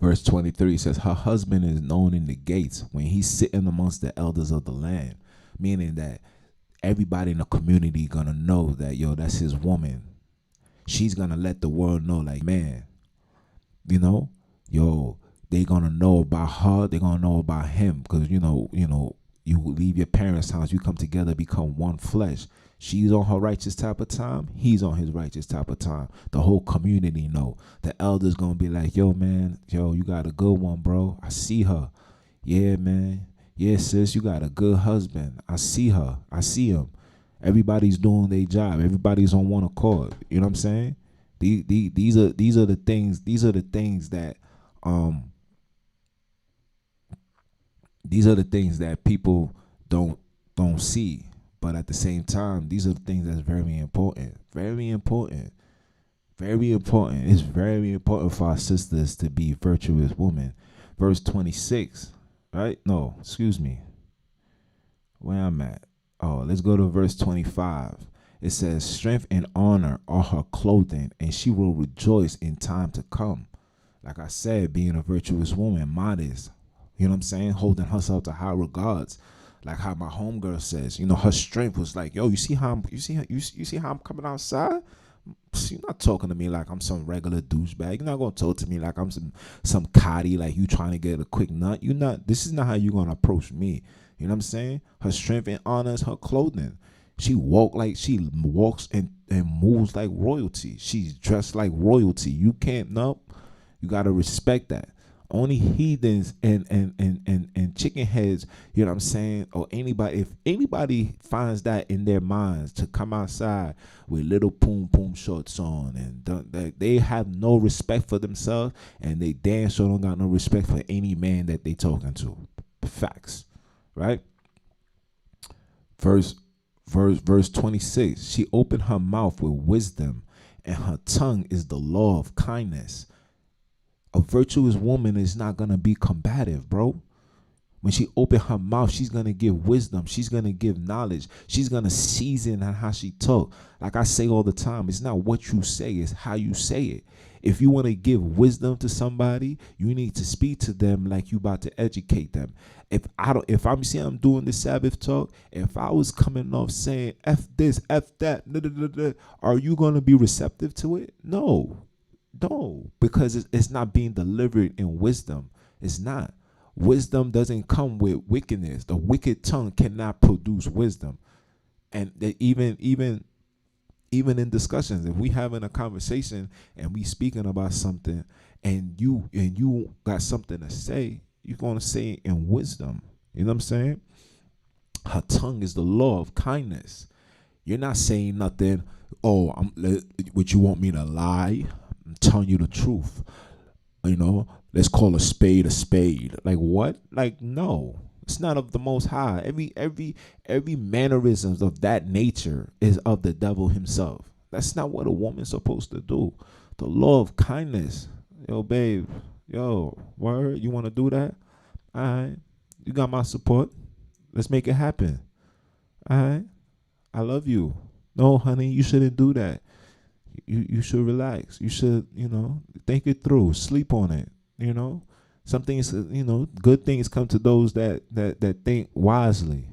Verse 23 says, her husband is known in the gates when he's sitting amongst the elders of the land, meaning that everybody in the community gonna know that, yo, that's his woman. She's gonna let the world know, like, man, you know, yo, they gonna know about her, they gonna know about him, because you know, you leave your parents' house, you come together, become one flesh. She's on her righteous type of time, he's on his righteous type of time. The whole community know. The elders gonna be like, yo, man, yo, you got a good one, bro. I see her. Yeah, man. Yeah, sis, you got a good husband. I see her. I see him. Everybody's doing their job. Everybody's on one accord. You know what I'm saying? These are the things. These are the things that these are the things that people don't see. But at the same time, these are the things that's very important. Very important. Very important. It's very important for our sisters to be virtuous women. Verse 26. Right? No, excuse me. Where I'm at. Oh, let's go to verse 25. It says, strength and honor are her clothing, and she will rejoice in time to come. Like I said, being a virtuous woman, modest, you know what I'm saying? Holding herself to high regards. Like how my homegirl says, you know, her strength was like, yo, you see how I'm coming outside? You're not talking to me like I'm some regular douchebag. You're not gonna talk to me like I'm some cotty, like you trying to get a quick nut. You not. This is not how you gonna approach me. You know what I'm saying? Her strength and honor is her clothing. She walks and moves like royalty. She's dressed like royalty. You can't. Nope. You gotta respect that. Only heathens and chicken heads, you know what I'm saying? Or anybody, if anybody finds that in their minds to come outside with little poom poom shorts on and they have no respect for themselves, and they damn sure don't got no respect for any man that they talking to. Facts, right? Verse 26. She opened her mouth with wisdom, and her tongue is the law of kindness. A virtuous woman is not gonna be combative, bro. When she open her mouth, she's gonna give wisdom. She's gonna give knowledge. She's gonna season on how she talk. Like I say all the time, it's not what you say, it's how you say it. If you want to give wisdom to somebody, you need to speak to them like you about to educate them. If I'm saying I'm doing the Sabbath talk, if I was coming off saying F this, F that, are you gonna be receptive to it? No. No, because it's not being delivered in wisdom. It's not. Wisdom doesn't come with wickedness. The wicked tongue cannot produce wisdom. And even in discussions, if we having a conversation and we speaking about something, and you got something to say, you're gonna say it in wisdom. You know what I'm saying? Her tongue is the law of kindness. You're not saying nothing. Oh, would you want me to lie? I'm telling you the truth. You know, let's call a spade a spade. Like what? Like no, it's not of the Most High. Every mannerisms of that nature is of the devil himself. That's not what a woman's supposed to do. The law of kindness. Yo, babe. Yo, word. You want to do that? All right. You got my support. Let's make it happen. All right. I love you. No, honey, you shouldn't do that. You should relax. You should, think it through. Sleep on it. Some things, good things come to those that think wisely.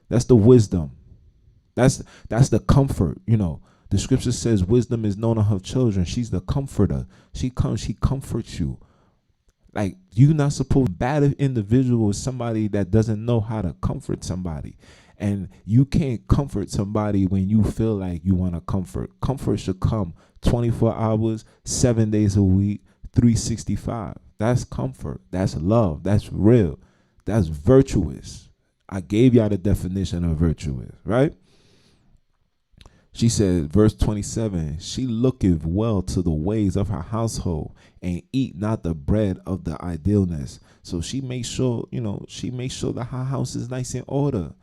That's the wisdom. That's the comfort. The scripture says wisdom is known of her children. She's the comforter. She comforts you. Like, you're not supposed to combative individual is somebody that doesn't know how to comfort somebody. And you can't comfort somebody when you feel like you want to comfort. Comfort should come 24 hours, 7 days a week, 365. That's comfort. That's love. That's real. That's virtuous. I gave y'all the definition of virtuous, right? She said, verse 27, she looketh well to the ways of her household and eat not the bread of the idleness. So she makes sure, that her house is nice in order,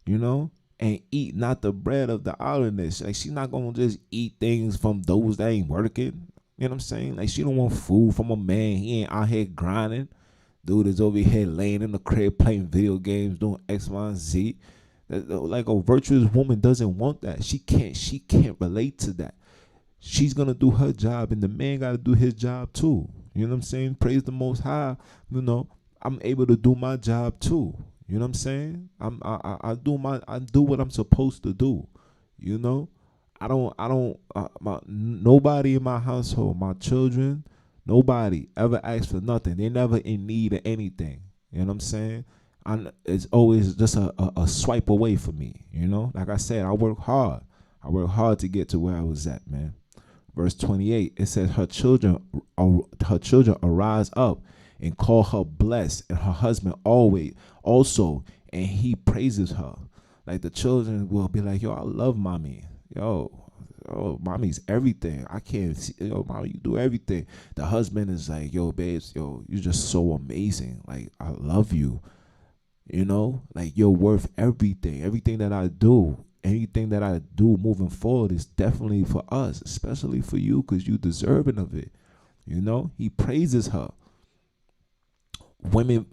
and eat not the bread of the idleness. Like, she's not going to just eat things from those that ain't working. You know what I'm saying? Like, she don't want food from a man. He ain't out here grinding. Dude is over here laying in the crib playing video games, doing X, Y, and Z. Like, a virtuous woman doesn't want that. She can't relate to that. She's gonna do her job, and the man gotta do his job too. You know what I'm saying? Praise the Most High. I'm able to do my job too. You know what I'm saying? I do what I'm supposed to do. Nobody in my household, my children, nobody ever asks for nothing. They never in need of anything. You know what I'm saying? It's always just a swipe away for me. Like I said, I work hard. I work hard to get to where I was at, man. Verse 28, it says her children arise up and call her blessed, and her husband always also, and he praises her. Like, the children will be like, yo, I love mommy. Yo, mommy's everything. I can't see, mommy, you do everything. The husband is like, yo, babes, yo, you're just so amazing. Like, I love you. Like, you're worth everything. Everything that I do, anything that I do moving forward is definitely for us, especially for you, because you deserving of it. He praises her. Women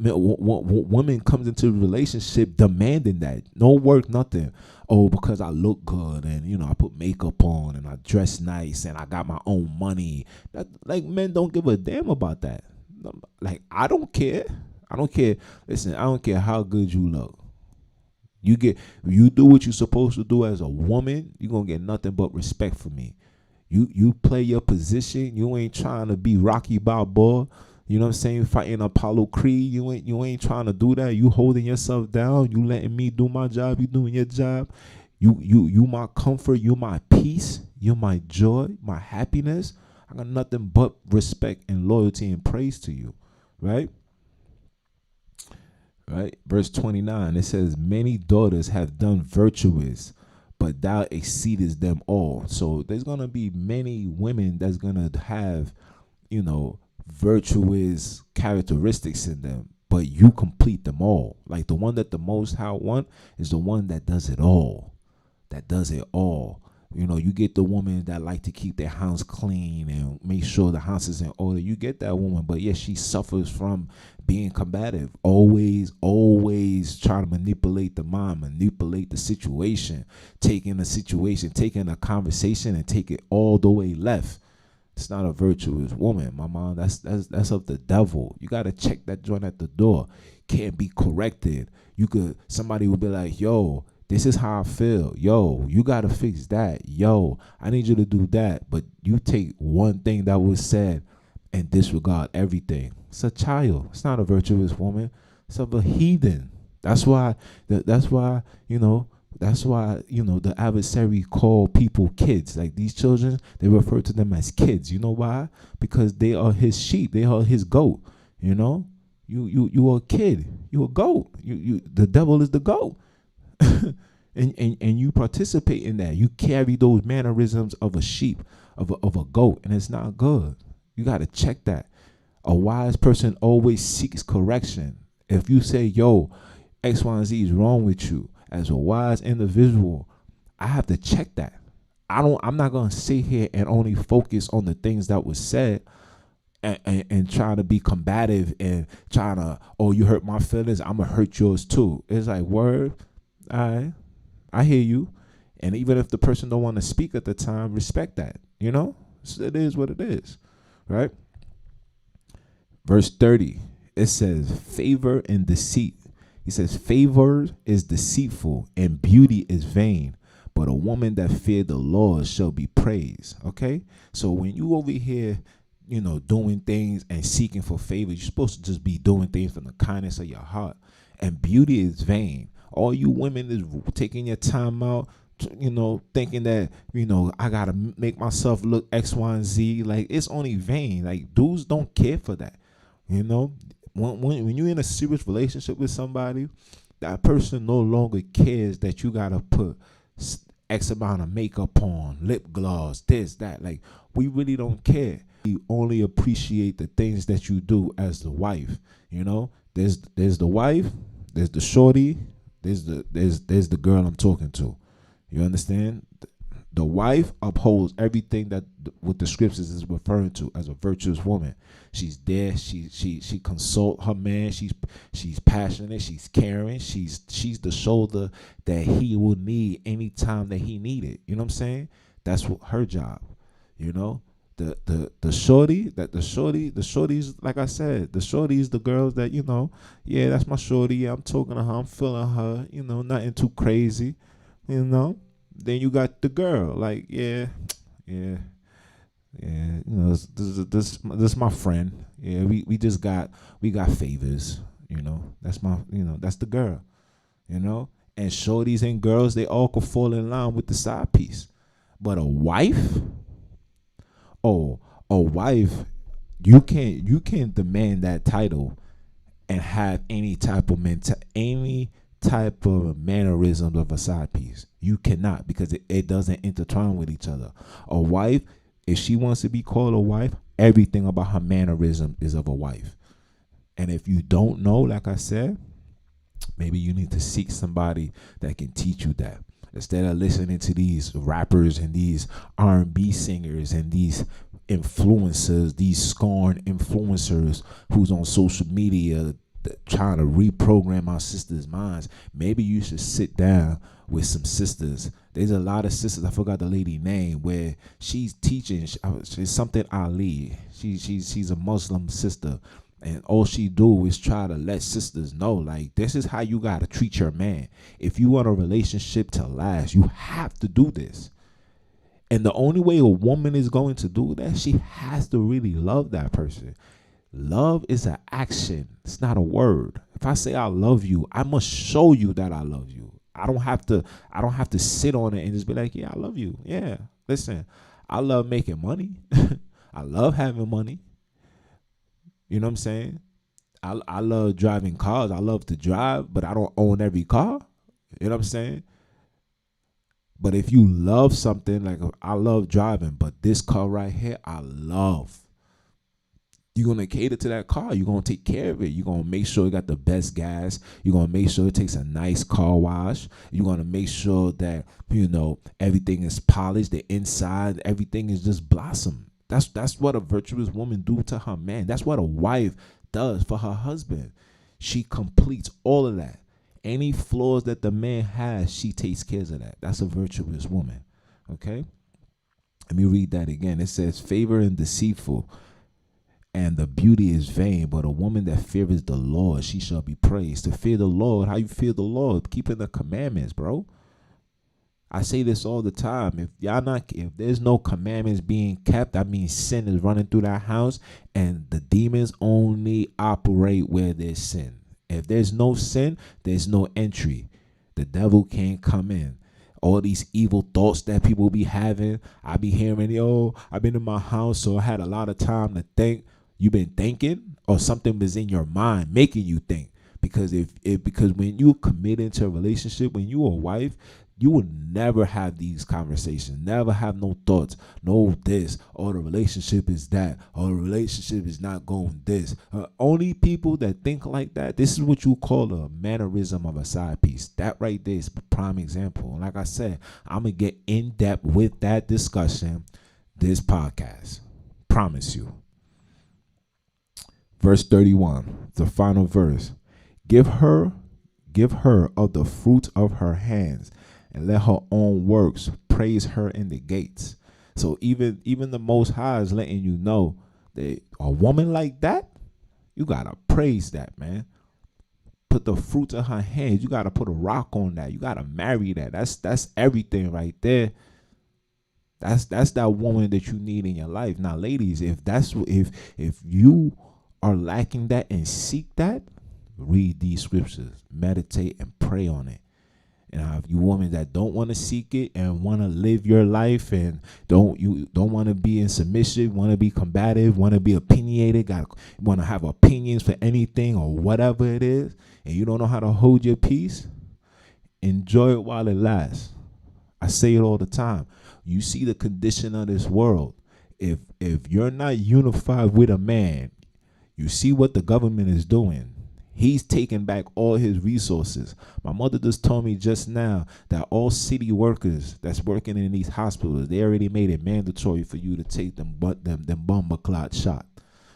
comes into a relationship demanding that. No work, nothing. Oh, because I look good and, I put makeup on and I dress nice and I got my own money. Like, men don't give a damn about that. Like, I don't care. I don't care. Listen, I don't care how good you look. You do what you're supposed to do as a woman, you're going to get nothing but respect from me. You play your position. You ain't trying to be Rocky Balboa. You know what I'm saying? Fighting Apollo Creed. You ain't trying to do that. You holding yourself down. You letting me do my job. You doing your job. You my comfort. You my peace. You my joy. My happiness. I got nothing but respect and loyalty and praise to you. Right? Right? Verse 29, it says, many daughters have done virtuous, but thou exceedest them all. So there's going to be many women that's going to have, virtuous characteristics in them, but you complete them all. Like the one that the Most High want is the one that does it all. That does it all. You get the woman that like to keep their house clean and make sure the house is in order. You get that woman, but yes, she suffers from being combative. Always trying to manipulate the mind, manipulate the situation, taking a conversation and take it all the way left. It's not a virtuous woman, my mom. That's of the devil. You gotta check that joint at the door. Can't be corrected. Somebody will be like, yo, this is how I feel. Yo, you got to fix that. Yo, I need you to do that. But you take one thing that was said and disregard everything. It's a child. It's not a virtuous woman. It's of a heathen. That's why the adversary call people kids. Like these children, they refer to them as kids. You know why? Because they are his sheep. They are his goat. You are a kid. You a goat. The devil is the goat. and you participate in that. You carry those mannerisms of a sheep, of a goat, and it's not good. You got to check that. A wise person always seeks correction. If you say, yo, X, Y, and Z is wrong with you, as a wise individual, I have to check that. I'm not gonna sit here and only focus on the things that was said and trying to be combative and trying to, oh, you hurt my feelings, I'm gonna hurt yours too. It's like, word. I hear you. And even if the person don't want to speak at the time, respect that. So it is what it is. Right? Verse 30, it says, favor and deceit. He says, favor is deceitful and beauty is vain, but a woman that fear the Lord shall be praised. Okay? So when you over here, doing things and seeking for favor, you're supposed to just be doing things from the kindness of your heart. And beauty is vain. All you women is taking your time out, thinking that, I got to make myself look X, Y, and Z. Like, it's only vain. Like, dudes don't care for that. When you're in a serious relationship with somebody, that person no longer cares that you got to put X amount of makeup on, lip gloss, this, that. Like, we really don't care. We only appreciate the things that you do as the wife. There's the wife, there's the shorty, there's the girl I'm talking to. You understand? The wife upholds everything that what the scriptures is referring to as a virtuous woman. She's there. She consult her man. She's passionate. She's caring. She's the shoulder that he will need anytime that he need it. You know what I'm saying? That's what her job. The shorties, like I said, the shorties, the girls that, yeah, that's my shorty. Yeah, I'm talking to her. I'm feeling her, nothing too crazy, Then you got the girl, like, yeah, this my friend. Yeah, we got favors, That's that's the girl, And shorties and girls, they all could fall in line with the side piece. But a wife, you can't demand that title and have any type of mannerisms of a side piece. You cannot, because it doesn't intertwine with each other. A wife, if she wants to be called a wife, everything about her mannerism is of a wife. And if you don't know, like I said, maybe you need to seek somebody that can teach you that. Instead of listening to these rappers and these R&B singers and these influencers, these scorned influencers who's on social media trying to reprogram our sisters' minds, maybe you should sit down with some sisters. There's a lot of sisters, I forgot the lady name, where she's teaching, she's something Ali. She's a Muslim sister. And all she do is try to let sisters know, like, this is how you got to treat your man. If you want a relationship to last, you have to do this. And the only way a woman is going to do that, she has to really love that person. Love is an action. It's not a word. If I say I love you, I must show you that I love you. I don't have to sit on it and just be like, yeah, I love you. Yeah. Listen, I love making money. I love having money. You know what I'm saying? I love driving cars. I love to drive, but I don't own every car. You know what I'm saying? But if you love something, like I love driving, but this car right here, I love. You're going to cater to that car. You're going to take care of it. You're going to make sure it got the best gas. You're going to make sure it takes a nice car wash. You're going to make sure that, everything is polished. The inside, everything is just blossom. That's what a virtuous woman do to her man. That's what a wife does for her husband. She completes all of that. Any flaws that the man has, she takes care of that. That's a virtuous woman. Okay? Let me read that again. It says, favor and deceitful, and the beauty is vain, but a woman that feareth the Lord, she shall be praised. To fear the Lord, how you fear the Lord? Keeping the commandments, bro. I say this all the time. If there's no commandments being kept, that means sin is running through that house, and the demons only operate where there's sin. If there's no sin, there's no entry. The devil can't come in. All these evil thoughts that people be having, I be hearing, I've been in my house, so I had a lot of time to think. You've been thinking, or something was in your mind making you think. Because because when you commit into a relationship, when you a wife, you will never have these conversations, never have no thoughts, no this, or the relationship is that, or the relationship is not going this. Only people that think like that, this is what you call a mannerism of a side piece. That right there is a prime example. And like I said, I'm going to get in depth with that discussion this podcast. Promise you. Verse 31, the final verse. Give her of the fruit of her hands, and let her own works praise her in the gates. So even the Most High is letting you know that a woman like that, you gotta praise that, man. Put the fruit of her hands. You gotta put a rock on that. You gotta marry that. That's everything right there. That's that woman that you need in your life. Now, ladies, if you are lacking that and seek that, read these scriptures, meditate and pray on it. And if you women that don't want to seek it and want to live your life and don't want to be in submission, want to be combative, want to be opinionated, want to have opinions for anything or whatever it is, and you don't know how to hold your peace, enjoy it while it lasts. I say it all the time. You see the condition of this world. If you're not unified with a man, you see what the government is doing. He's taking back all his resources. My mother just told me just now that all city workers that's working in these hospitals, they already made it mandatory for you to take them bomber clot shot.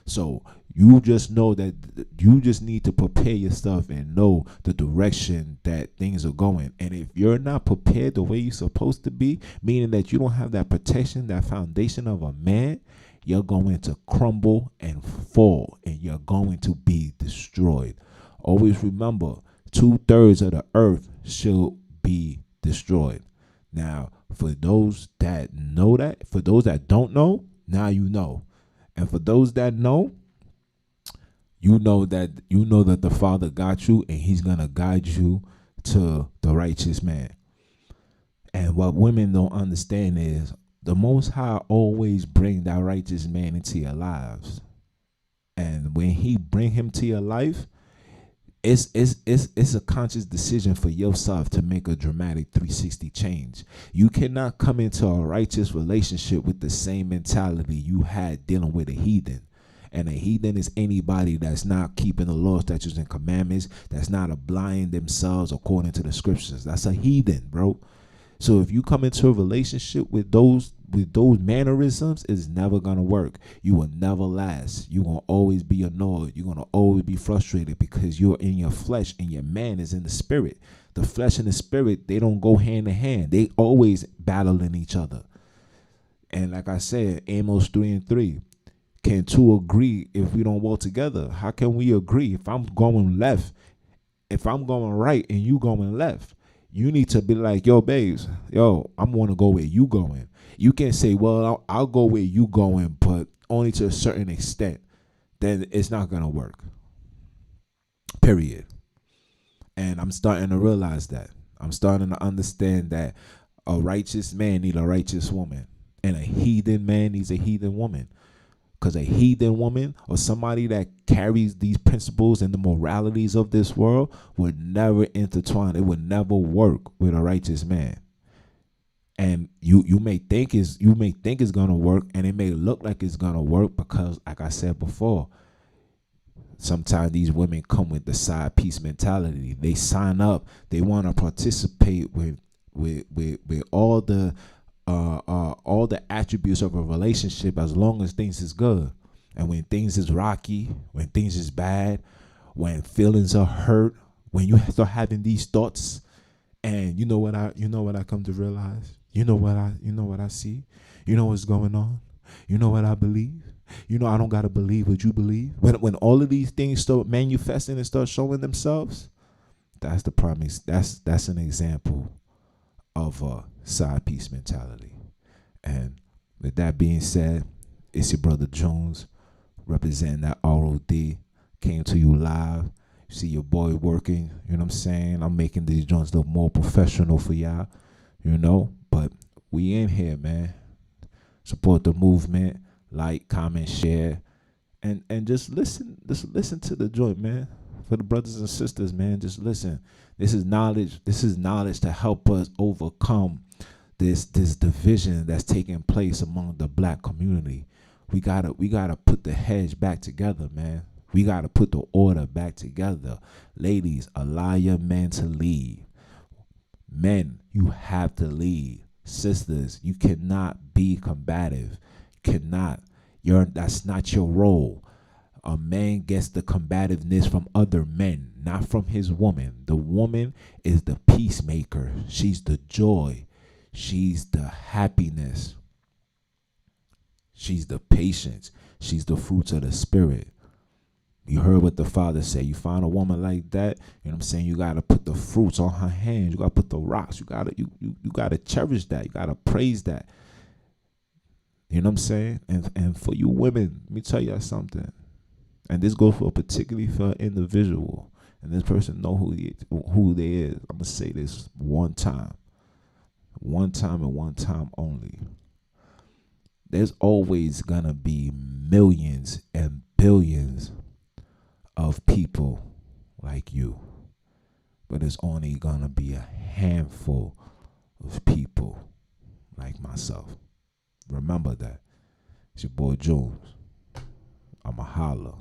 So you just know that you just need to prepare yourself and know the direction that things are going. And if you're not prepared the way you're supposed to be, meaning that you don't have that protection, that foundation of a man, you're going to crumble and fall, and you're going to be destroyed. Always remember, 2/3 of the earth shall be destroyed. Now, for those that know that, for those that don't know, now you know. And for those that know, you know that the Father got you, and he's going to guide you to the righteous man. And what women don't understand is the Most High always bring that righteous man into your lives. And when he bring him to your life, it's a conscious decision for yourself to make a dramatic 360 change. You cannot come into a righteous relationship with the same mentality you had dealing with a heathen. And a heathen is anybody that's not keeping the law, statutes, and commandments, that's not applying themselves according to the scriptures. That's a heathen, bro. So if you come into a relationship with those mannerisms, it's never gonna work. You will never last. You're gonna always be annoyed. You're gonna always be frustrated because you're in your flesh and your man is in the spirit. The flesh and the spirit, they don't go hand in hand. They always battling each other. And like I said, Amos 3:3, can two agree if we don't walk together? How can we agree if I'm going left, if I'm going right and you going left? You need to be like, yo, babes, yo, I'm going to go where you going. You can say, well, I'll go where you going, but only to a certain extent. Then it's not gonna work. Period. And I'm starting to realize that. I'm starting to understand that a righteous man needs a righteous woman, and a heathen man needs a heathen woman. Because a heathen woman or somebody that carries these principles and the moralities of this world would never intertwine. It would never work with a righteous man. And you may think it's gonna work, and it may look like it's gonna work because, like I said before, sometimes these women come with the side piece mentality. They sign up. They want to participate with all the attributes of a relationship as long as things is good. And when things is rocky, when things is bad, when feelings are hurt, when you start having these thoughts, and you know what I come to realize. You know what I see. You know what's going on. You know what I believe. I don't gotta believe what you believe. When all of these things start manifesting and start showing themselves, that's the promise. That's an example of a side piece mentality. And with that being said, it's your brother Jones representing that ROD. Came to you live. You see your boy working. You know what I'm saying? I'm making these joints look more professional for y'all. But we in here, man. Support the movement. Like, comment, share, and just listen. Just listen to the joint, man. For the brothers and sisters, man, just listen. This is knowledge. This is knowledge to help us overcome this division that's taking place among the black community. We gotta put the hedge back together, man. We gotta put the order back together. Ladies, allow your men to lead. Men, you have to lead. Sisters, you cannot be combative. Cannot. That's not your role. A man gets the combativeness from other men, not from his woman. The woman is the peacemaker. She's the joy. She's the happiness. She's the patience. She's the fruits of the spirit. You heard what the father said. You find a woman like that, you know what I'm saying? You gotta put the fruits on her hands. You gotta put the rocks. You gotta cherish that. You gotta praise that. You know what I'm saying? And for you women, let me tell you something. And this goes particularly for an individual. And this person know who they is. I'm gonna say this one time. One time and one time only. There's always gonna be millions and billions of people like you. But there's only gonna be a handful of people like myself. Remember that. It's your boy Jones. I'm a holler.